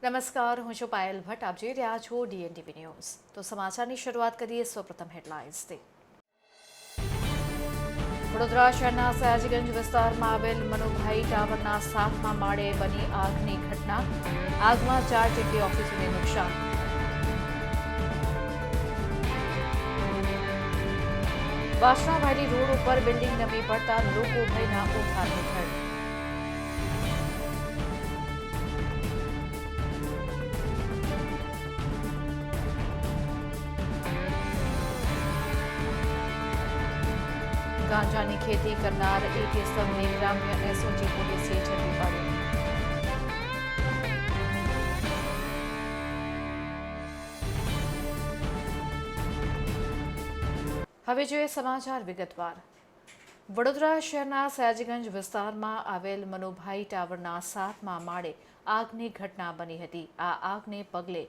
નમસ્કાર, હું છું પાયલ ભટ્ટ. આપ જોઈ રહ્યા છો DNTV ન્યૂઝ. તો સમાચારની શરૂઆત કરીએ સૌપ્રથમ હેડલાઇન્સથી. વડોદરા શહેરના સયાજીગંજ વિસ્તારમાં આવેલ મનુભાઈ ટાવરના 7મા માળે બની આગની ઘટના. આગમાં 4 જેટલી ઓફિસોને નુકસાન. વાસણાભારી રોડ ઉપર બિલ્ડિંગ નમી પડતા લોકો ભયના ઓથાર હેઠળ. ગાંજાની ખેતી કરનાર એક ઇસમને ગ્રામ્ય SOG પોલીસે ઝડપી પાડ્યો. હવે જોઈએ સમાચાર વિગતવાર. વડોદરા શહેરના સયાજીગંજ વિસ્તારમાં આવેલ મનુભાઈ ટાવરના 7મા માળે આગની ઘટના બની હતી. આ આગને પગલે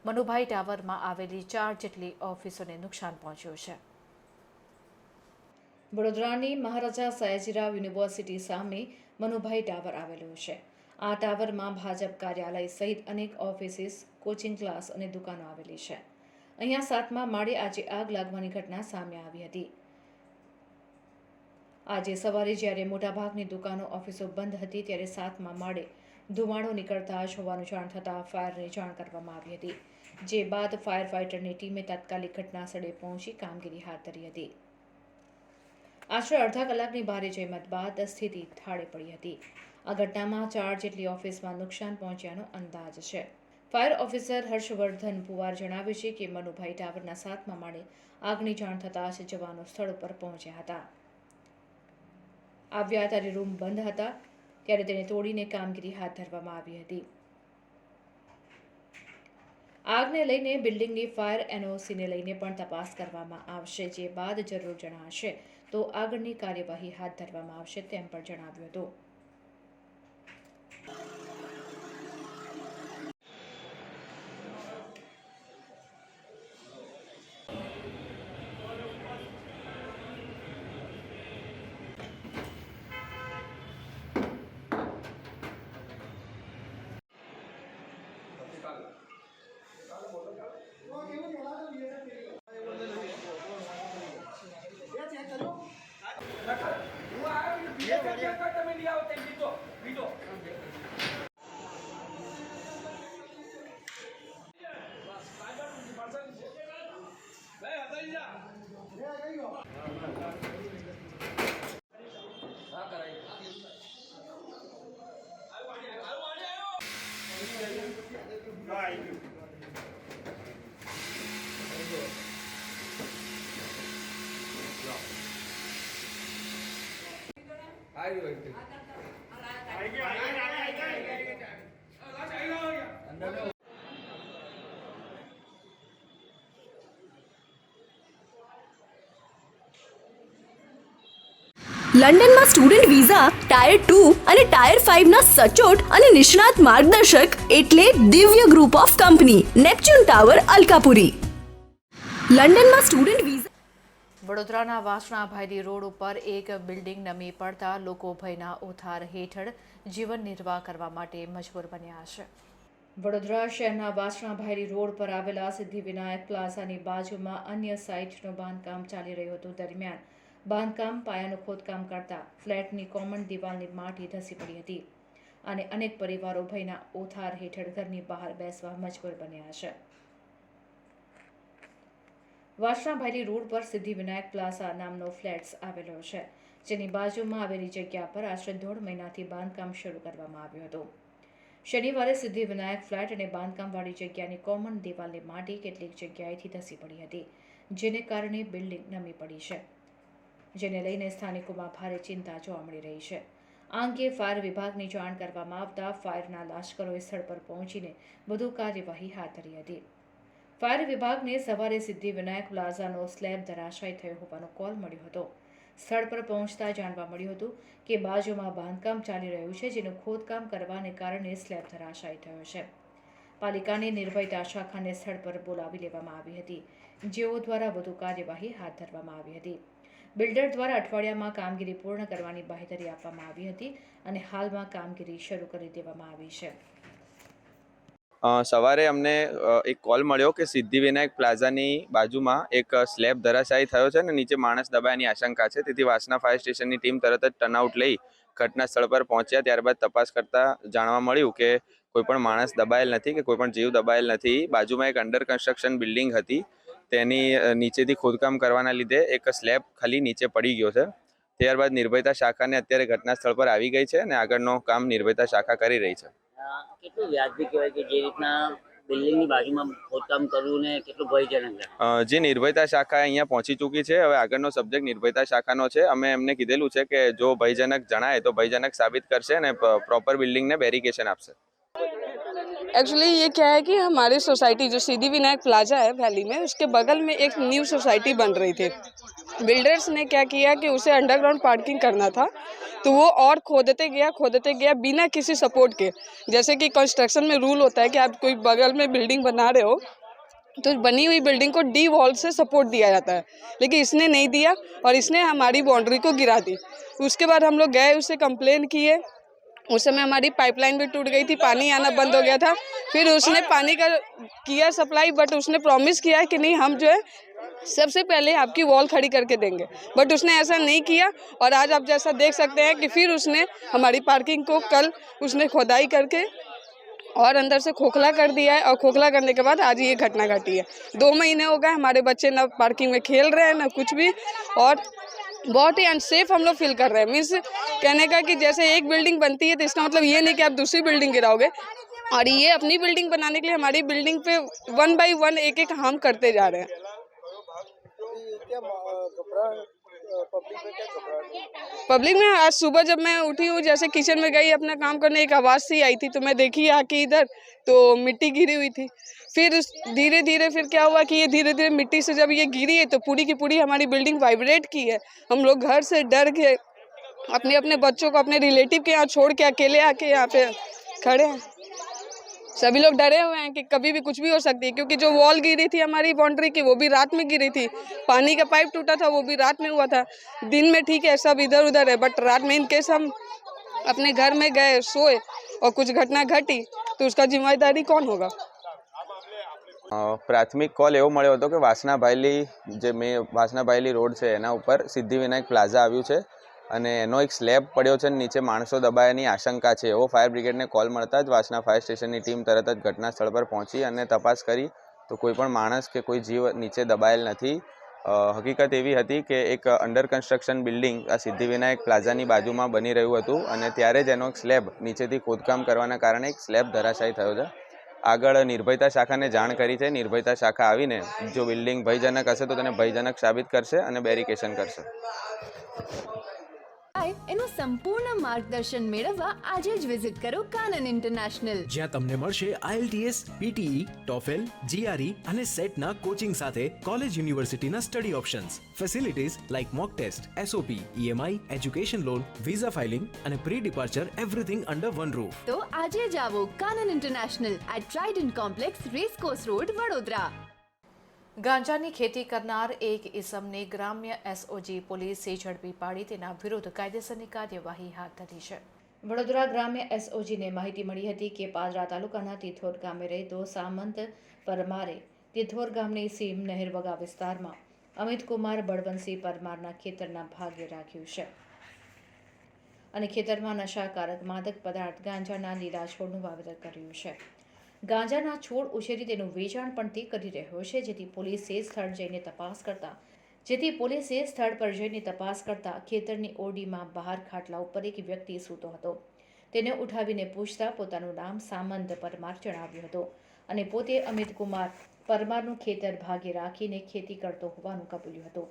મનુભાઈ ટાવરમાં આવેલી 4 જેટલી ઓફિસોને નુકસાન પહોંચ્યું છે. વડોદરાની મહારાજા સયાજીરાવ યુનિવર્સિટી સામે મનુભાઈ ટાવર આવેલું છે. આ ટાવરમાં ભાજપ કાર્યાલય સહિત અનેક ઓફિસીસ, કોચિંગ ક્લાસ અને દુકાનો આવેલી છે. અહીંયા 7મા માળે આજે આગ લાગવાની ઘટના સામે આવી હતી. આજે સવારે જ્યારે મોટાભાગની દુકાનો, ઓફિસો બંધ હતી ત્યારે 7મા માળે ધુમાડો નીકળતા જ હોવાનું જાણ થતાં ફાયરને જાણ કરવામાં આવી હતી. જે બાદ ફાયર ફાઇટરની ટીમે તાત્કાલિક ઘટના સ્થળે પહોંચી કામગીરી હાથ ધરી હતી. આશરે અડધા કલાકની ભારે જહેમત બાદ સ્થિતિ થાળે પડી હતી. આ ઘટનામાં 4 જેટલી ઓફિસમાં નુકસાન પહોંચ્યાનો અંદાજ છે. ફાયર ઓફિસર હર્ષવર્ધન પુવાર જણાવે છે કે મનુભાઈ ટાવરના 7મા માળે આગની જાણ થતાં જ જવાનો સ્થળ ઉપર પહોંચ્યા હતા. આવ્યા ત્યારે રૂમ બંધ હતા ત્યારે તેને તોડીને કામગીરી હાથ ધરવામાં આવી હતી. આગને લઈને બિલ્ડિંગની ફાયર NOCને લઈને પણ તપાસ કરવામાં આવશે. જે બાદ જરૂર જણાશે તો આગળની કાર્યવાહી હાથ ધરવામાં આવશે તેમ પણ જણાવ્યું હતું. લંડનમાં સ્ટુડન્ટ વિઝા ટાયર 2 અને ટાયર 5 ના સચોટ અને નિષ્ણાત માર્ગદર્શક એટલે Divya group of company, Neptune tower, Alkapuri. લંડનમાં સ્ટુડન્ટ વિઝા. વડોદરાના વાસણાભારી રોડ ઉપર એક બિલ્ડિંગ નમી પડતા લોકો ભયના ઓથાર હેઠળ જીવન નિર્વાહ કરવા માટે મજબૂર બન્યા છે. વડોદરા શહેરના વાસણાભારી રોડ પર આવેલા સિદ્ધિવિનાયક પ્લાઝાની બાજુમાં અન્ય સાઇટનું બાંધકામ ચાલી રહ્યું હતું. દરમિયાન બાંધકામ પાયાનું ખોદકામ કરતા ફ્લેટની કોમન દિવાલની માટી ધસી પડી હતી અને અનેક પરિવારો ભયના ઓથાર હેઠળ ઘરની બહાર બેસવા મજબૂર બન્યા છે. વાસણાભારી રોડ પર સિદ્ધિવિનાયક પ્લાઝા નામનો ફ્લેટ્સ આવેલો છે, જેની બાજુમાં આવેલી જગ્યા પર આશરે 1.5 મહિનાથી બાંધકામ શરૂ કરવામાં આવ્યું હતું. શનિવારે સિદ્ધિવિનાયક ફ્લેટ અને બાંધકામવાળી જગ્યાની કોમન દિવાલની માટી કેટલીક જગ્યાએથી ધસી પડી હતી, જેને કારણે બિલ્ડિંગ નમી પડી છે, જેને લઈને સ્થાનિકોમાં ભારે ચિંતા જોવા મળી રહી છે. આ અંગે ફાયર વિભાગની જાણ કરવામાં આવતા ફાયરના લાશ્કરોએ સ્થળ પર પહોંચીને વધુ કાર્યવાહી હાથ ધરી હતી. ફાયર વિભાગને સવારે સિદ્ધિવિનાયક પ્લાઝાનો સ્લેબ ધરાશાયી થયો હોવાનો કોલ મળ્યો હતો. સ્થળ પર પહોંચતા જાણવા મળ્યું હતું કે બાજુમાં બાંધકામ ચાલી રહ્યું છે, જેનું ખોદકામ કરવાને કારણે સ્લેબ ધરાશાયી થયો છે. પાલિકાની નિર્ભયતા શાખાને સ્થળ પર બોલાવી લેવામાં આવી હતી, જેઓ દ્વારા વધુ કાર્યવાહી હાથ ધરવામાં આવી હતી. બિલ્ડર દ્વારા અઠવાડિયામાં કામગીરી પૂર્ણ કરવાની બાંહેધરી આપવામાં આવી હતી અને હાલમાં કામગીરી શરૂ કરી દેવામાં આવી છે. સવારે અમને એક કોલ મળ્યો કે સિદ્ધિવિનાયક પ્લાઝાની બાજુમાં એક સ્લેબ ધરાશાયી થયો છે અને નીચે માણસ દબાયાની આશંકા છે. તેથી વાસના ફાયર સ્ટેશનની ટીમ તરત જ ટર્નઆઉટ લઈ ઘટના સ્થળ પર પહોંચ્યા. ત્યારબાદ તપાસ કરતા જાણવા મળ્યું કે કોઈ પણ માણસ દબાયેલ નથી કે કોઈ પણ જીવ દબાયેલ નથી. બાજુમાં એક અંડર કન્સ્ટ્રક્શન બિલ્ડિંગ હતી, તેની નીચેથી ખોદકામ કરવાના લીધે એક સ્લેબ ખાલી નીચે પડી ગયો છે. ત્યારબાદ નિર્ભયતા શાખાને અત્યારે ઘટના સ્થળ પર આવી ગઈ છે અને આગળનું કામ નિર્ભયતા શાખા કરી રહી છે. કેટલું વ્યાજબી કહેવાય કે જે રીતના બિલ્ડિંગની બાજુમાં ખોદકામ કરવું ને કેટલું ભયજનક છે? જે નિર્ભયતા શાખા અહીંયા પહોંચી ચૂકી છે. હવે આગળનો સબ્જેક્ટ નિર્ભયતા શાખાનો છે. અમે એમને કીધેલું છે કે જો ભયજનક જણાય તો ભયજનક સાબિત કરશે અને પ્રોપર બિલ્ડિંગને બેરિકેશન આપશે. एक्चुअली ये क्या है कि हमारी सोसाइटी जो सिद्धि विनायक प्लाजा है वैली में, उसके बगल में एक न्यू सोसाइटी बन रही थी. बिल्डर्स ने क्या किया कि उसे अंडरग्राउंड पार्किंग करना था, तो वो और खोदते गया बिना किसी सपोर्ट के. जैसे कि कंस्ट्रक्शन में रूल होता है कि आप कोई बगल में बिल्डिंग बना रहे हो तो बनी हुई बिल्डिंग को डी वॉल से सपोर्ट दिया जाता है, लेकिन इसने नहीं दिया और इसने हमारी बाउंड्री को गिरा दी. उसके बाद हम लोग गए, उससे कंप्लेन किए. उस समय हमारी पाइपलाइन भी टूट गई थी, पानी आना बंद हो गया था. फिर उसने पानी का किया सप्लाई, बट उसने प्रॉमिस किया कि नहीं हम जो है सबसे पहले आपकी वॉल खड़ी करके देंगे, बट उसने ऐसा नहीं किया. और आज आप जैसा देख सकते हैं कि फिर उसने हमारी पार्किंग को कल उसने खोदाई करके और अंदर से खोखला कर दिया है, और खोखला करने के बाद आज ये घटना घटी है. 2 महीने हो गए, हमारे बच्चे ना पार्किंग में खेल रहे हैं ना कुछ भी, और बहुत ही अनसेफ हम लोग फील कर रहे हैं. मीन्स कहने का कि जैसे एक बिल्डिंग बनती है तो इसका मतलब ये नहीं कि आप दूसरी बिल्डिंग गिराओगे, और ये अपनी बिल्डिंग बनाने के लिए हमारी बिल्डिंग पे 1 बाई 1 एक एक हार्म करते जा रहे हैं. पब्लिक में आज सुबह जब मैं उठी हूँ, जैसे किचन में गई अपना काम करने, एक आवाज़ सी आई थी तो मैं देखी आके इधर, तो मिट्टी गिरी हुई थी. फिर धीरे धीरे फिर क्या हुआ कि ये धीरे धीरे मिट्टी से जब ये गिरी है तो पूरी की पूरी हमारी बिल्डिंग वाइब्रेट की है. हम लोग घर से डर के अपने अपने बच्चों को अपने रिलेटिव के यहाँ छोड़ के अकेले आके यहाँ पे खड़े हैं. सभी लोग डरे हुए हैं कि कभी भी कुछ भी हो सकती है, क्योंकि जो वॉल गिरी थी हमारी बाउंड्री की वो भी रात में गिरी थी. पानी का पाइप टूटा था वो भी रात में हुआ था. दिन में ठीक है सब इधर उधर है, बट रात में इन केस हम अपने घर में गए सोए और कुछ घटना घटी तो उसका जिम्मेदारी कौन होगा? પ્રાથમિક કોલ એવો મળ્યો હતો કે વાસનાભાઈલી રોડ છે એના ઉપર સિદ્ધિવિનાયક પ્લાઝા આવ્યું છે અને એનો એક સ્લેબ પડ્યો છે અને નીચે માણસો દબાયાની આશંકા છે એવો ફાયર બ્રિગેડને કોલ મળતા જ વાસના ફાયર સ્ટેશનની ટીમ તરત જ ઘટના સ્થળ પર પહોંચી અને તપાસ કરી તો કોઈ પણ માણસ કે કોઈ જીવ નીચે દબાયેલ નથી. હકીકત એવી હતી કે એક અંડર કન્સ્ટ્રક્શન બિલ્ડિંગ આ સિદ્ધિવિનાયક પ્લાઝાની બાજુમાં બની રહ્યું હતું અને ત્યારે જ એનો એક સ્લેબ નીચેથી ખોદકામ કરવાના કારણે એક સ્લેબ ધરાશાયી થયો છે. આગળ નિર્ભયતા શાખાને જાણ કરી છે. નિર્ભયતા શાખા આવીને જો બિલ્ડિંગ ભયજનક હશે તો તેને ભયજનક સાબિત કરશે અને બેરિકેશન કરશે. એનું સંપૂર્ણ માર્ગદર્શન મેળવવા આજે જ વિઝિટ કરો કાનન ઇન્ટરનેશનલ, જ્યાં તમને મળશે IELTS, PTE, TOEFL, GRE અને સેટના કોચિંગ સાથે કોલેજ યુનિવર્સિટીના study options, facilities like mock test, SOP, EMI, education loan, visa filing અને pre departure everything under one roof. તો આજે જ આવો Kanan International at Trident Complex, Racecourse Road, Vadodara. ગાંજાની ખેતી કરનાર એક ઇસમને ગ્રામ્ય SOG પોલીસે ઝડપી પાડી તેના વિરુદ્ધ કાયદેસરની કાર્યવાહી હાથ ધરી છે. વડોદરા ગ્રામ્ય SOGને માહિતી મળી હતી કે પાદરા તાલુકાના તિથોર ગામે રહેતો સામંત પરમારે તિથોર ગામની સીમ નહેરવગા વિસ્તારમાં અમિતકુમાર બળવંતસિંહ પરમારના ખેતરના ભાગે રાખ્યું છે અને ખેતરમાં નશાકારક માદક પદાર્થ ગાંજાના લીલા છોડનું વાવેતર કર્યું છે. ગાંજાના છોડ ઉછેરી તેનું વેચાણ પણ તે કરી રહ્યો છે, જેથી પોલીસે સ્થળ પર જઈને તપાસ કરતા ખેતરની ઓરડીમાં બહાર ખાટલા ઉપર એક વ્યક્તિ સૂતો હતો. તેને ઉઠાવીને પૂછતા પોતાનું નામ સામંત પરમાર જણાવ્યું હતું અને પોતે અમિતકુમાર પરમારનું ખેતર ભાગે રાખીને ખેતી કરતો હોવાનું કબૂલ્યું હતું.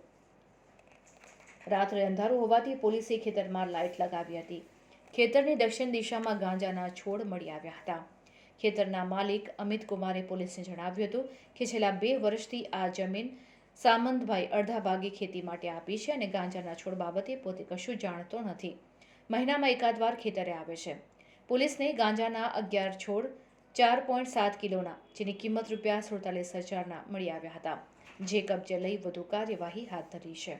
રાત્રે અંધારું હોવાથી પોલીસે ખેતરમાં લાઇટ લગાવી હતી. ખેતરની દક્ષિણ દિશામાં ગાંજાના છોડ મળી આવ્યા હતા. ખેતરના માલિક અમિતકુમારે પોલીસને જણાવ્યું હતું કે છેલ્લા 2 વર્ષથી આ જમીન સામંતભાઈ અડધા ભાગે ખેતી માટે આપી છે અને ગાંજાના છોડ બાબતે પોતે કશું જાણતો નથી. મહિનામાં એકાદ વાર ખેતરે આવે છે. પોલીસને ગાંજાના 11 છોડ 4.7 કિલોના, જેની કિંમત ₹47,000 મળી આવ્યા હતા, જે કબજે લઈ વધુ કાર્યવાહી હાથ ધરી છે.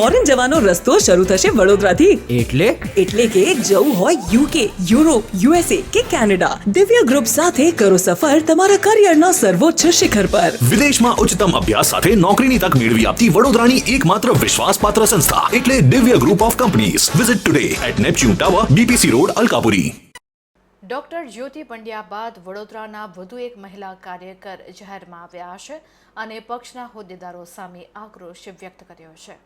ફોરેન જવાનો રસ્તો શરૂ થશે વડોદરાથી. એટલે કે જવું હોય યુકે, યુરોપ, યુએસએ કે કેનેડા, દિવ્ય ગ્રુપ સાથે કરો સફર તમારા કરિયરના સર્વોચ્ચ શિખર પર. વિદેશમાં ઉચ્ચતમ અભ્યાસ સાથે નોકરીની તક મેળવી આપતી વડોદરાની એકમાત્ર વિશ્વાસપાત્ર સંસ્થા એટલે Divya group of companies. Visit today at Neptune Tower, BPC Road, Alkapuri. Doctor Jyoti Pandya બાદ વડોદરાના વધુ એક મહિલા કાર્યકર જાહેરમાં આવ્યા છે અને પક્ષના હોદ્દેદારો સામે આક્રોશ વ્યક્ત કર્યો છે.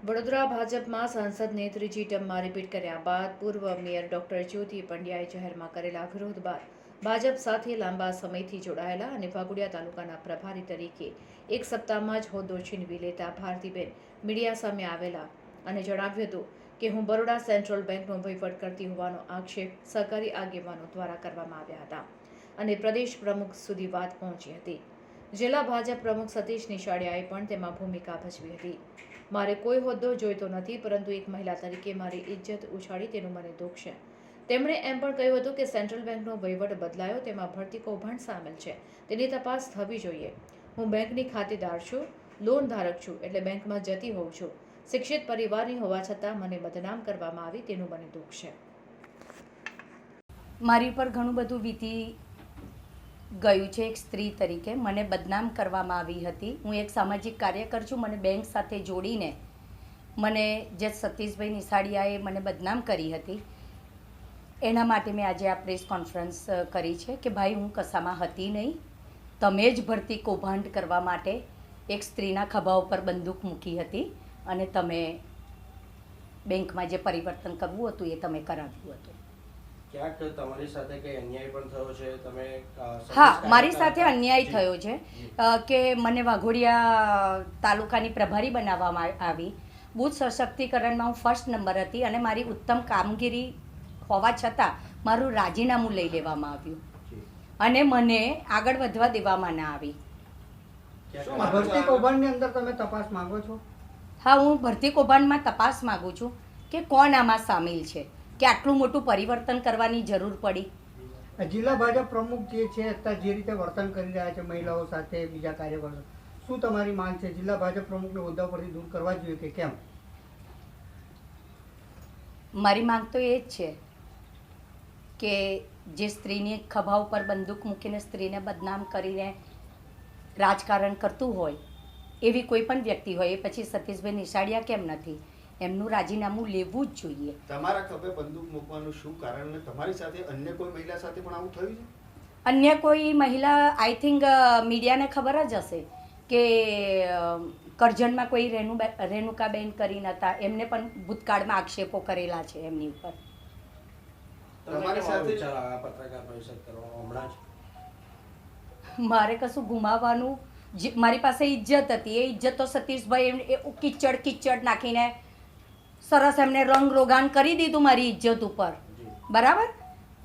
વડોદરા ભાજપમાં સાંસદને ત્રીજી ટર્મમાં રિપીટ કર્યા બાદ પૂર્વ મેયર ડોક્ટર જ્યોતિ પંડ્યાએ જાહેરમાં કરેલા વિરોધ બાદ ભાજપ સાથે લાંબા સમયથી જોડાયેલા અને વાઘોડિયા તાલુકાના પ્રભારી તરીકે એક સપ્તાહમાં જ હોદ્દો છીનવી લેતા ભારતીબેન મીડિયા સામે આવેલા અને જણાવ્યું હતું કે હું બરોડા સેન્ટ્રલ બેંકનો વહીવટ કરતી હોવાનો આક્ષેપ સહકારી આગેવાનો દ્વારા કરવામાં આવ્યા હતા અને પ્રદેશ પ્રમુખ સુધી વાત પહોંચી હતી. જિલ્લા ભાજપ પ્રમુખ સતીશ નિશાળિયાએ પણ તેમાં ભૂમિકા ભજવી હતી. મારે કોઈ હોદ્દો જોઈતો નથી, પરંતુ એક મહિલા તરીકે મારી ઇજ્જત ઉછાળી તેનું મને દુઃખ છે. તેમણે એમ પણ કહ્યું હતું કે સેન્ટ્રલ બેંકનો વહીવટ બદલાયો, તેમાં ભરતી કૌભાંડ સામેલ છે, તેની તપાસ થવી જોઈએ. હું બેંકની ખાતેદાર છું, લોન ધારક છું, એટલે બેંકમાં જતી હોઉં છું. શિક્ષિત પરિવારની હોવા છતાં મને બદનામ કરવામાં આવી તેનું મને દુઃખ છે. મારી પર ઘણું બધું વીતી ગયું છે. એક સ્ત્રી તરીકે મને બદનામ કરવામાં આવી હતી. હું એક સામાજિક કાર્યકર છું. મને બેંક સાથે જોડીને મને જે સતીશભાઈ નિશાળિયાએ મને બદનામ કરી હતી, એના માટે મેં આજે આ પ્રેસ કોન્ફરન્સ કરી છે કે ભાઈ હું કશામાં હતી નહીં. તમે જ ભરતી કૌભાંડ કરવા માટે એક સ્ત્રીના ખભા ઉપર બંદૂક મૂકી હતી અને તમે બેંકમાં જે પરિવર્તન કરવું હતું એ તમે કરાવ્યું હતું. ક્યાંક તમારી સાથે કંઈ અન્યાય પણ થયો છે? તમે હા, મારી સાથે અન્યાય થયો છે કે મને વાઘોડિયા તાલુકાની પ્રભારી બનાવવામાં આવી. બુથ સશક્તિકરણમાં હું ફર્સ્ટ નંબર હતી અને મારી ઉત્તમ કામગીરી હોવા છતાં મારું રાજીનામું લઈ લેવામાં આવ્યું અને મને આગળ વધવા દેવામાં ના આવી. ભરતી કૌભાંડની અંદર તમે તપાસ માંગો છો? હા, હું ભરતી કૌભાંડમાં તપાસ માગું છું કે કોણ આમાં સામેલ છે, કે આટલું મોટું પરિવર્તન કરવાની જરૂર પડી. જિલ્લા ભાજપ પ્રમુખ જે છે અત્યારે જે રીતે વર્તન કરી રહ્યા છે મહિલાઓ સાથે, બીજા કાર્યકરો, શું તમારી માંગ છે? જિલ્લા ભાજપ પ્રમુખને હોદ્દા પરથી દૂર કરવા જોઈએ કે કેમ? મારી માંગ તો એ જ છે કે જે સ્ત્રીની ખભા ઉપર બંદૂક મૂકીને સ્ત્રીને બદનામ કરીને રાજકારણ કરતું હોય એવી કોઈ પણ વ્યક્તિ હોય, એ પછી સતીશભાઈ નિશાળિયા કેમ નથી, એમનું રાજીનામું લેવું જ જોઈએ. તમારા ખભે બંદૂક મૂકવાનું શું કારણ? અને તમારી સાથે અન્ય કોઈ મહિલા સાથે પણ આવું થયું છે? અન્ય કોઈ મહિલા, આઈ થિંક મીડિયાને ખબર જ હશે કે કરજણમાં કોઈ રેણુકાબેન કરીને હતા, એમને પણ ભૂતકાળમાં આક્ષેપો કરેલા છે એમની ઉપર. તમારી સાથે પત્રકાર પરિષદ કરવા હમણાં જ મારે કશું ગુમાવવાનું, મારી પાસે ઇજ્જત હતી, એ ઇજ્જત તો સતીશભાઈ કિચડ નાખીને સરસ એમને રંગ રોગાન કરી દીધું મારી ઇજ્જત ઉપર, બરાબર?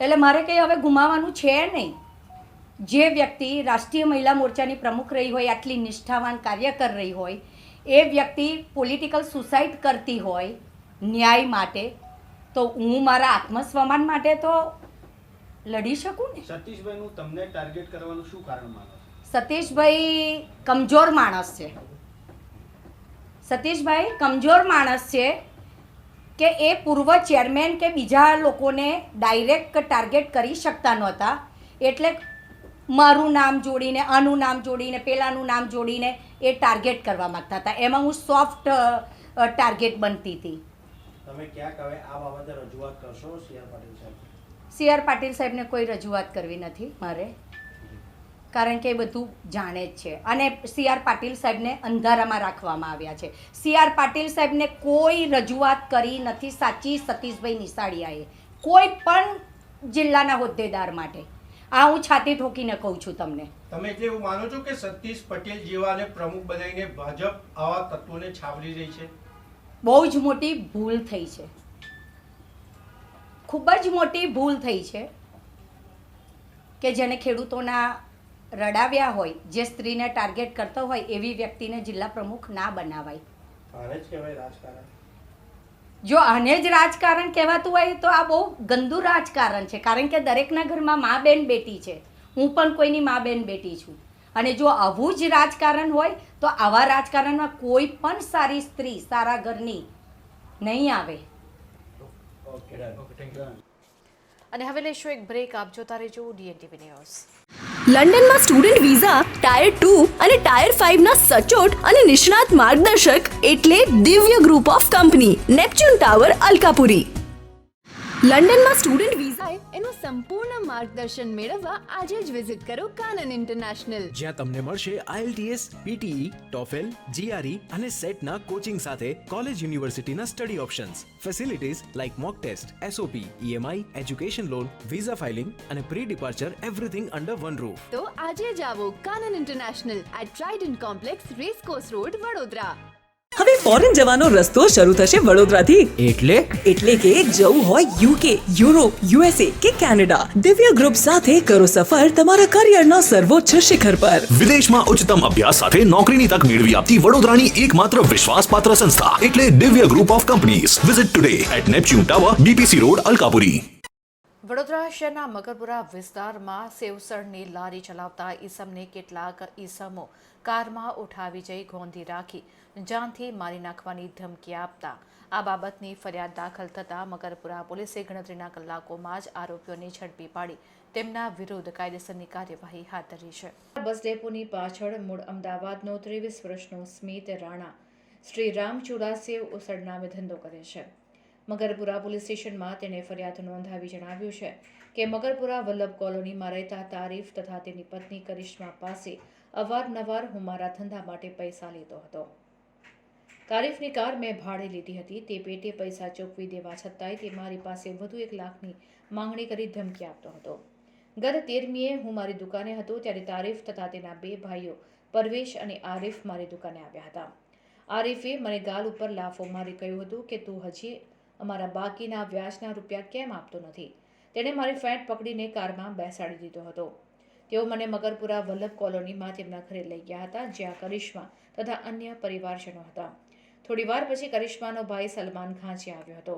એટલે મારે કંઈ હવે ગુમાવવાનું છે નહીં. જે વ્યક્તિ રાષ્ટ્રીય મહિલા મોરચાની પ્રમુખ રહી હોય, આટલી નિષ્ઠાવાન કાર્યકર રહી હોય, એ વ્યક્તિ પોલિટિકલ સુસાઇડ કરતી હોય ન્યાય માટે, તો હું મારા આત્મસ્વમાન માટે તો લડી શકું ને. સતીશભાઈનું તમને ટાર્ગેટ કરવાનું શું કારણ માનો? સતીશભાઈ કમજોર માણસ છે. સતીશભાઈ કમજોર માણસ છે કે એ પૂર્વ ચેરમેન કે બીજા લોકોને ડાયરેક્ટ ટાર્ગેટ કરી શકતા નહોતા, એટલે મારું નામ જોડીને, આનું નામ જોડીને, પેલાનું નામ જોડીને એ ટાર્ગેટ કરવા માગતા હતા. એમાં હું સોફ્ટ ટાર્ગેટ બનતી હતી. તમે ક્યાંક હવે આ બાબતે રજૂઆત કરશો સી.આર. પાટીલ સાહેબ? સી.આર. પાટીલ સાહેબને કોઈ રજૂઆત કરવી નથી મારે, કારણ કે એ બધું જાણે જ છે અને સી.આર. પાટીલ સાહેબને અંધારામાં રાખવામાં આવ્યા છે. સી.આર. પાટીલ સાહેબને કોઈ રજૂઆત કરી નથી સાચી સતીશભાઈ નિશાળિયાએ, કોઈ પણ જિલ્લાના હોદ્દેદાર માટે. આ હું છાતી ઠોકીને કહું છું તમને. તમે એટલે એવું માનો છો કે સતીશ પટેલ જેવાને પ્રમુખ બનાવીને ભાજપ આવા તત્વોને છાવરી રહી છે? બહુ જ મોટી ભૂલ થઈ છે, ખૂબ જ મોટી ભૂલ થઈ છે કે જેને ખેડૂતોના રડાવ્યા હોય, જે સ્ત્રીને ટાર્ગેટ કરતો હોય એવી વ્યક્તિને જિલ્લા પ્રમુખ ના બનાવાય. આને જ કહેવાય રાજકારણ? જો આને જ રાજકારણ કહેવાતું હોય તો આ બહુ ગંદુ રાજકારણ છે, કારણ કે દરેકના ઘરમાં મા બેન બેટી છે. હું પણ કોઈની મા બેન બેટી છું અને જો આવું જ રાજકારણ હોય તો આવા રાજકારણમાં કોઈ પણ સારી સ્ત્રી સારા ઘરની નહીં આવે. અને હવે લેશું એક બ્રેક. આપ જોતા રહેજો DNTV ન્યૂઝ. લંડનમાં સ્ટુડન્ટ વિઝા ટાયર 2 અને ટાયર 5 ના સચોટ અને નિષ્ણાત માર્ગદર્શક એટલે Divya group of company, Neptune tower, Alkapuri. લંડનમાં સ્ટુડન્ટ વિઝા એનું સંપૂર્ણ માર્ગદર્શન મેળવવા આજે જ વિઝિટ કરો કાનન ઇન્ટરનેશનલ, જ્યાં તમને મળશે IELTS, PTE, TOEFL, GRE અને સેટના કોચિંગ સાથે કોલેજ યુનિવર્સિટીના study options, facilities like mock test, SOP, EMI, education loan, visa filing અને pre departure everything under one roof. તો આજે જ આવો Kanan International at Trident Complex, Racecourse Road, Vadodara. હવે ફોરેન જવાનો રસ્તો શરૂ થશે વડોદરાથી. એટલે કે જવું હોય UK, યુરોપ, USA કે કેનેડા, દિવ્ય ગ્રુપ સાથે કરો સફર તમારા કરિયરના સર્વોચ્ચ શિખર પર. વિદેશમાં ઉચ્ચતમ અભ્યાસ સાથે નોકરીની તક મેળવી આપતી વડોદરાની એકમાત્ર વિશ્વાસપાત્ર સંસ્થા એટલે Divya group of companies. Visit today at Neptune tower, BPC road, Alkapuri. Vadodara શહેરના મકરપુરા વિસ્તારમાં સેવસળની લારી ચલાવતા ઈસમને કેટલાક ઈસમો કારમાં ઉઠાવી જઈ ગોંધી રાખી જાનથી મારી નાખવાની ધમકી આપતા આ બાબતની ફરિયાદ દાખલ થતાં મકરપુરા પોલીસે ગણતરીના કલાકોમાં જ આરોપીઓને ઝડપી પાડી તેમના વિરુદ્ધ કાયદેસરની કાર્યવાહી હાથ ધરી છે. બસ ડેપોની પાછળ મૂળ અમદાવાદનો 23 વર્ષનો સ્મિત રાણા શ્રી રામ ચુડાસેવ ઉસળ નામે ધંધો કરે છે. મકરપુરા પોલીસ સ્ટેશનમાં તેણે ફરિયાદ નોંધાવી જણાવ્યું છે કે મકરપુરા વલ્લભ કોલોનીમાં રહેતા તારીફ તથા તેની પત્ની કરિશ્મા પાસે અવારનવાર હું મારા ધંધા માટે પૈસા લેતો હતો. તારીફની કાર મેં ભાડે લીધી હતી. તે પેટે પૈસા ચૂકવી દેવા છતાંય તે મારી પાસે વધુ 1 લાખની માંગણી કરી ધમકી આપતો હતો. ગત 13મીએ હું મારી દુકાને હતો ત્યારે તારીફ તથા તેના 2 ભાઈઓ પરવેશ અને આરીફ મારી દુકાને આવ્યા હતા. આરીફે મને ગાલ ઉપર લાફો મારી કહ્યું હતું કે તું હજી અમારા બાકીના વ્યાજના રૂપિયા કેમ આપતો નથી. તેણે મારી ફેંટ પકડીને કારમાં બેસાડી દીધો હતો. તેઓ મને મકરપુરા વલ્લભ કોલોનીમાં તેમના ઘરે લઈ ગયા હતા, જ્યાં કરિશ્મા તથા અન્ય પરિવારજનો હતા. થોડીવાર પછી કરિશ્માનો ભાઈ સલમાન ઘાંચી આવ્યો હતો.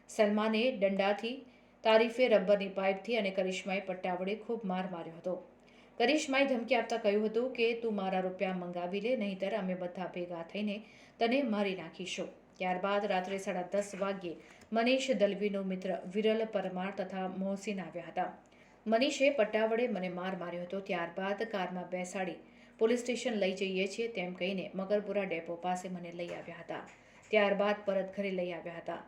સલમાને દંડાથી, તારીફે રબરની પાઇપથી અને કરિશ્માએ પટ્ટા વડે ખૂબ માર માર્યો હતો. કરિશ્માએ ધમકી આપતા કહ્યું હતું કે તું મારા રૂપિયા મંગાવી લે, નહીંતર અમે બધા ભેગા થઈને તને મારી નાખીશું. ત્યારબાદ રાત્રે 10:30 વાગ્યે મનીષ દલવીનો મિત્ર વિરલ પરમાર તથા મોહસિન આવ્યા હતા. મનીષે પટ્ટા વડે મને માર માર્યો હતો. ત્યારબાદ કારમાં બેસાડી પોલીસ સ્ટેશન લઈ જઈએ છીએ તેમ કહીને મકરપુરા ડેપો પાસે મને લઈ આવ્યા હતા. ત્યારબાદ પરત ઘરે લઈ આવ્યા હતા.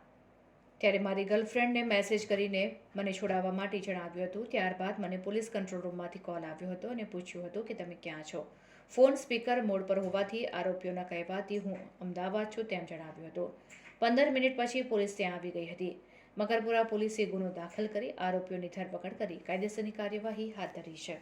ત્યારે મારી ગર્લફ્રેન્ડને મેસેજ કરીને મને છોડાવવા માટે જણાવ્યું હતું. ત્યારબાદ મને પોલીસ કંટ્રોલ રૂમમાંથી કોલ આવ્યો હતો અને પૂછ્યું હતું કે તમે ક્યાં છો. ફોન સ્પીકર મોડ પર હોવાથી આરોપીઓના કહેવાથી હું અમદાવાદ છું તેમ જણાવ્યું હતું. 15 મિનિટ પછી પોલીસ ત્યાં આવી ગઈ હતી. મકરપુરા પોલીસે ગુનો દાખલ કરી આરોપીઓની ધરપકડ કરી કાયદેસરની કાર્યવાહી હાથ ધરી છે.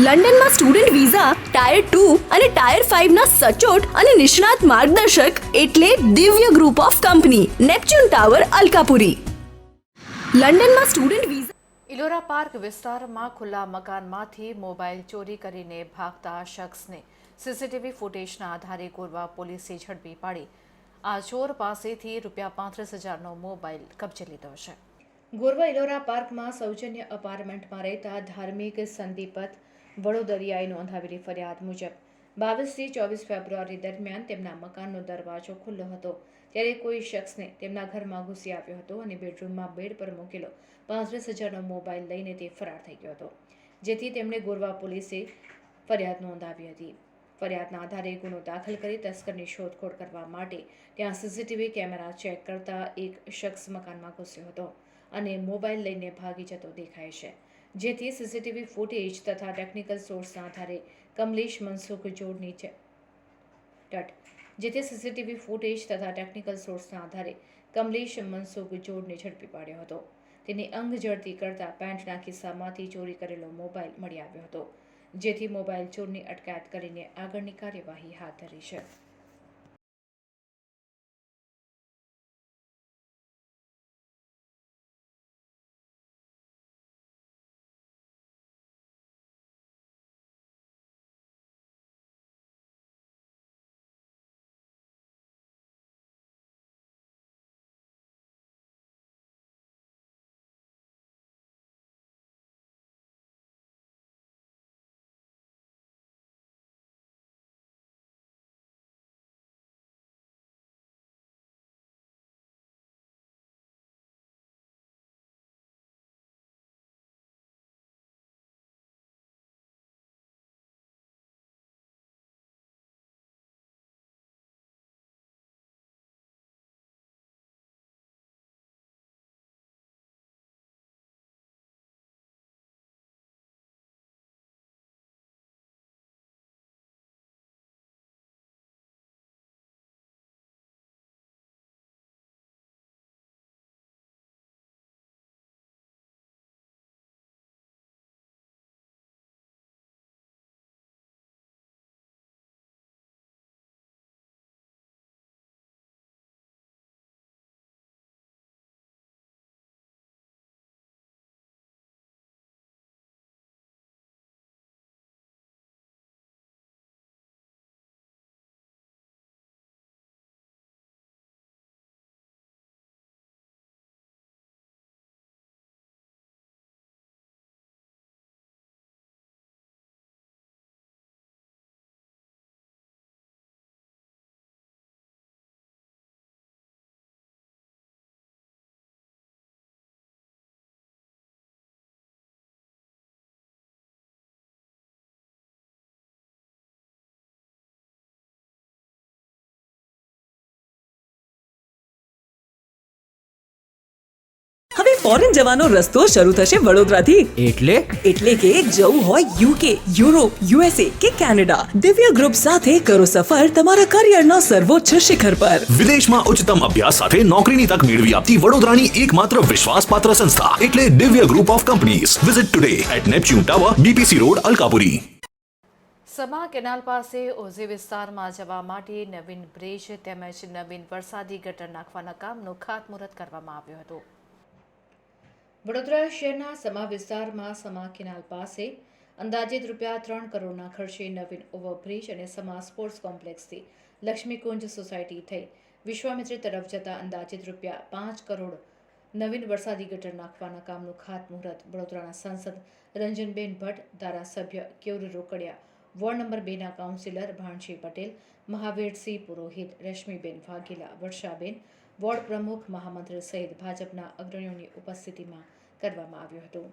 લંડનમાં સ્ટુડન્ટ વિઝા ટાયર 2 અને ટાયર 5 ના સચોટ અને નિષ્ણાત માર્ગદર્શક એટલે Divya group of company, Neptune tower, Alkapuri. લંડનમાં સ્ટુડન્ટ વિઝા. ઇલોરા પાર્ક વિસ્તારમાં ખુલ્લા મકાનમાંથી મોબાઈલ ચોરી કરીને ભાગતા શખ્સને સીસીટીવી ફૂટેજના આધારે ગોરવા પોલીસે ઝડપી પાડી આ ચોર પાસેથી ₹35,000નો મોબાઈલ કબજે લીધો છે. ગોરવા ઇલોરા પાર્કમાં સૌજન્ય અપાર્ટમેન્ટમાં રહેતા ધાર્મિક સંદીપત વડોદરિયાએ નોંધાવેલી ફરિયાદ મુજબ 22 થી 24 ફેબ્રુઆરી દરમિયાન તેમના મકાનનો દરવાજો ખુલ્લો હતો ત્યારે કોઈ શખ્સને તેમના ઘરમાં ઘૂસી આવ્યો હતો અને બેડરૂમમાં બેડ પર મૂકેલો 35,000નો મોબાઈલ લઈને તે ફરાર થઈ ગયો હતો, જેથી તેમણે ગોરવા પોલીસે ફરિયાદ નોંધાવી હતી. ફરિયાદના આધારે ગુનો દાખલ કરી તસ્કરની શોધખોળ કરવા માટે ત્યાં સીસીટીવી કેમેરા ચેક કરતા એક શખ્સ મકાનમાં ઘૂસ્યો હતો અને મોબાઈલ લઈને ભાગી જતો દેખાય છે, જેથી સીસીટીવી ફૂટેજ તથા ટેકનિકલ સોર્સના આધારે કમલેશ મનસુખ જોડની ઝડપી પાડ્યો હતો. તેની અંગ જડતી કરતા પેન્ટના ખિસ્સામાંથી ચોરી કરેલો મોબાઈલ મળી આવ્યો હતો, જેથી મોબાઈલ ચોરની અટકાયત કરીને આગળની કાર્યવાહી હાથ ધરી છે. ફોરેન જવાનો રસ્તો શરૂ થશે વડોદરાથી. એટલે કે જવું હોય યુકે, યુરોપ, USA કે કેનેડા, દિવ્ય ગ્રુપ સાથે કરો સફર તમારા કરિયરના સર્વોચ્ચ શિખર પર. વિદેશમાં ઉચ્ચતમ અભ્યાસ સાથે નોકરીની તક મેળવી આપતી વડોદરાની એકમાત્ર વિશ્વાસપાત્ર સંસ્થા એટલે Divya group of companies. Visit today at Neptune tower, BPC road, Alkapuri. Sama canal પાસે ઓઝી વિસ્તારમાં જવા માટે નવીન બ્રિજ તેમજ નવીન વરસાદી ગટર નાખવાના કામનું ખાતમુહૂર્ત કરવામાં આવ્યું હતું. વડોદરા શહેરના સમા વિસ્તારમાં સમા કેનાલ પાસે અંદાજિત ₹3 કરોડના ખર્ચે નવીન ઓવરબ્રિજ અને સમા સ્પોર્ટ્સ કોમ્પ્લેક્સથી લક્ષ્મીકુંજ સોસાયટી થઈ વિશ્વામિત્રી તરફ જતા અંદાજિત ₹5 કરોડ નવીન વરસાદી ગટર નાખવાના કામનું ખાતમુહૂર્ત વડોદરાના સાંસદ રંજનબેન ભટ્ટ, ધારાસભ્ય કેયુર રોકડિયા, વોર્ડ નંબર 2ના કાઉન્સિલર ભાણજી પટેલ, મહાવીરસિંહ પુરોહિત, રશ્મિબેન વાઘેલા, વર્ષાબેન, વોર્ડ પ્રમુખ, મહામંત્રી સહિત ભાજપના અગ્રણીઓની ઉપસ્થિતિમાં કરવામાં આવ્યું હતું.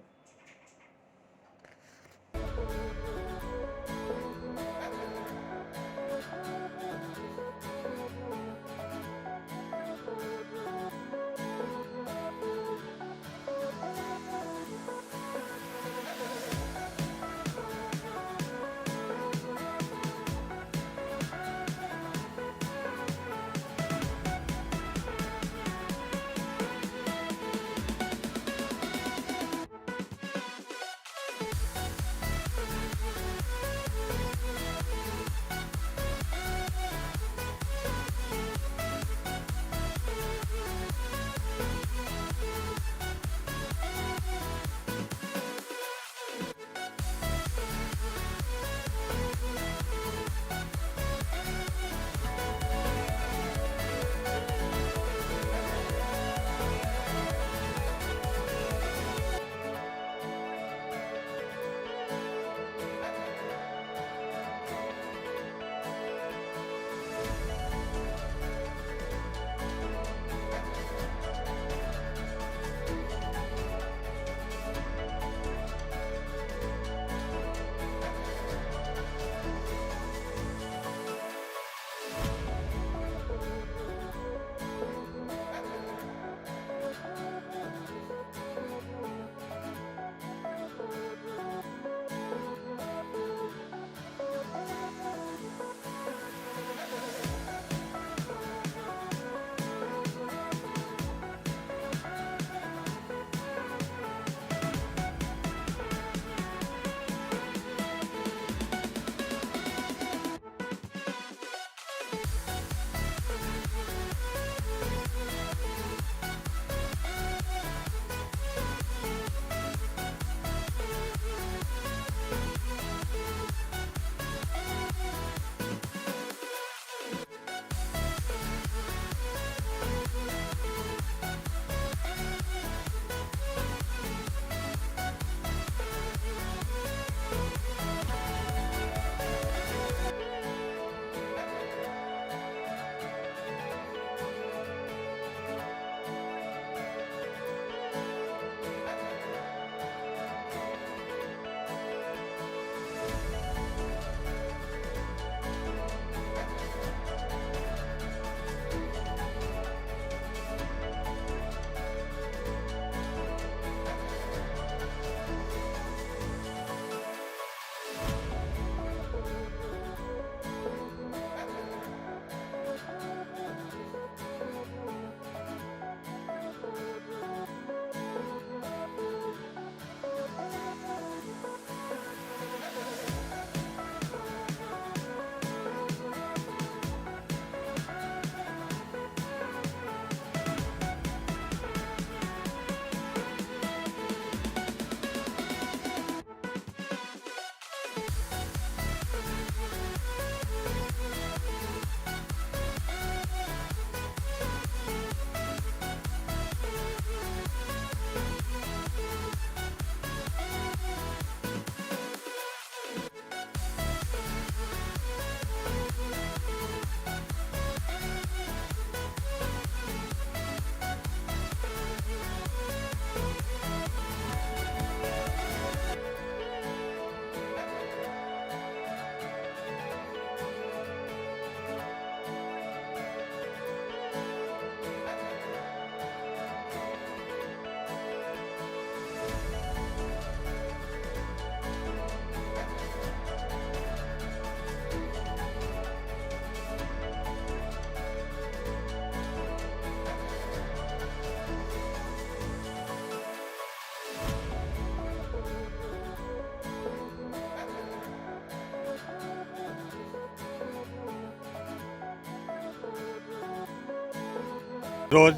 રોજ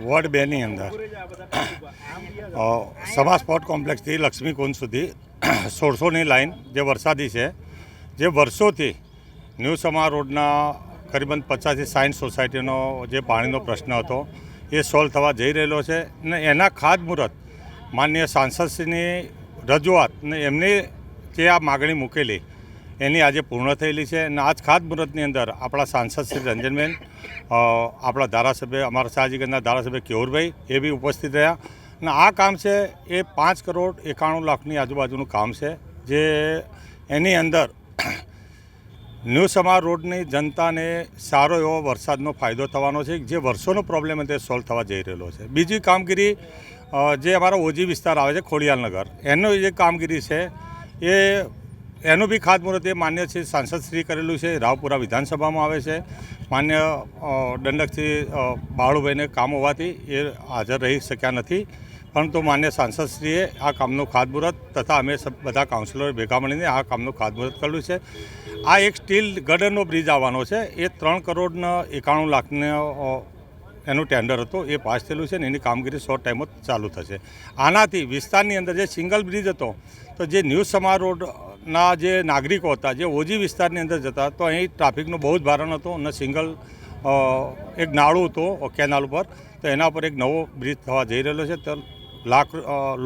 વોર્ડ 2ની અંદર સભા સ્પોર્ટ કોમ્પ્લેક્સથી લક્ષ્મીકુંજ સુધી 1600ની લાઈન જે વરસાદી છે, જે વર્ષોથી ન્યૂ સમા રોડના કરીબન 50 થી 60 સોસાયટીનો જે પાણીનો પ્રશ્ન હતો એ સોલ્વ થવા જઈ રહેલો છે ને એના ખાતમુહૂર્ત માનનીય સાંસદશ્રીની રજૂઆત ને એમની જે આ માગણી મૂકેલી એની આજે પૂર્ણ થયેલી છે અને આજ ખાતમુહૂર્તની અંદર આપણા સાંસદ શ્રી રંજનબેન, આપણા ધારાસભ્ય, અમારા શાહજીગંજના ધારાસભ્ય કેયુરભાઈ એ બી ઉપસ્થિત રહ્યા અને આ કામ છે એ 5,91,00,000ની આજુબાજુનું કામ છે, જે એની અંદર ન્યૂ સમા રોડની જનતાને સારો એવો વરસાદનો ફાયદો થવાનો છે, જે વર્ષોનો પ્રોબ્લેમ હતો એ સોલ્વ થવા જઈ રહેલો છે. બીજી કામગીરી જે અમારો ઓજી વિસ્તાર આવે છે ખોડિયાલનગર, એનો જે કામગીરી છે એનું બી ખાતમુહૂર્ત એ માન્ય શ્રી સાંસદશ્રી કરેલું છે. રાવપુરા વિધાનસભામાં આવે છે. માન્ય દંડકશ્રી બાળુભાઈને કામ હોવાથી એ હાજર રહી શક્યા નથી, પરંતુ માન્ય સાંસદશ્રીએ આ કામનું ખાતમુહૂર્ત તથા અમે બધા કાઉન્સિલરો ભેગા મળીને આ કામનું ખાતમુહૂર્ત કરેલું છે. આ એક સ્ટીલ ગટરનો બ્રિજ આવવાનો છે, એ 3,91,00,000 એનું ટેન્ડર હતું, એ પાસ થયેલું છે ને એની કામગીરી શોર્ટ ટાઈમમાં ચાલુ થશે. આનાથી વિસ્તારની અંદર જે સિંગલ બ્રિજ હતો, તો જે ન્યૂ સમા રોડના જે નાગરિકો હતા, જે ઓજી વિસ્તારની અંદર જતા, તો અહીં ટ્રાફિકનું બહુ જ ભારણ હતું અને સિંગલ એક નાળું હતું કેનાલ ઉપર, તો એના પર એક નવો બ્રિજ થવા જઈ રહેલો છે. તો લાખ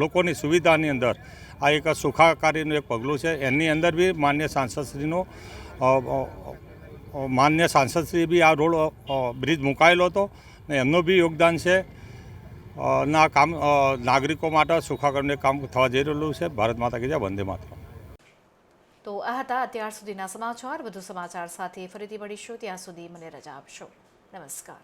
લોકોની સુવિધાની અંદર આ એક સુખાકારીનું એક પગલું છે. એની અંદર બી માન્ય સાંસદશ્રી બી આ રોડ બ્રિજ મુકાયેલો હતો ને એમનો બી યોગદાન છે ના કામ નાગરિકો માટે સુખાકારીનું કામ થવા જઈ રહેલું છે. ભારત માતા કી જય, વંદે માતરમ. તો આ હતા અત્યાર સુધીના સમાચાર. વધુ સમાચાર સાથે ફરીથી મળીશું. ત્યાં સુધી મને રજા આપશો. નમસ્કાર.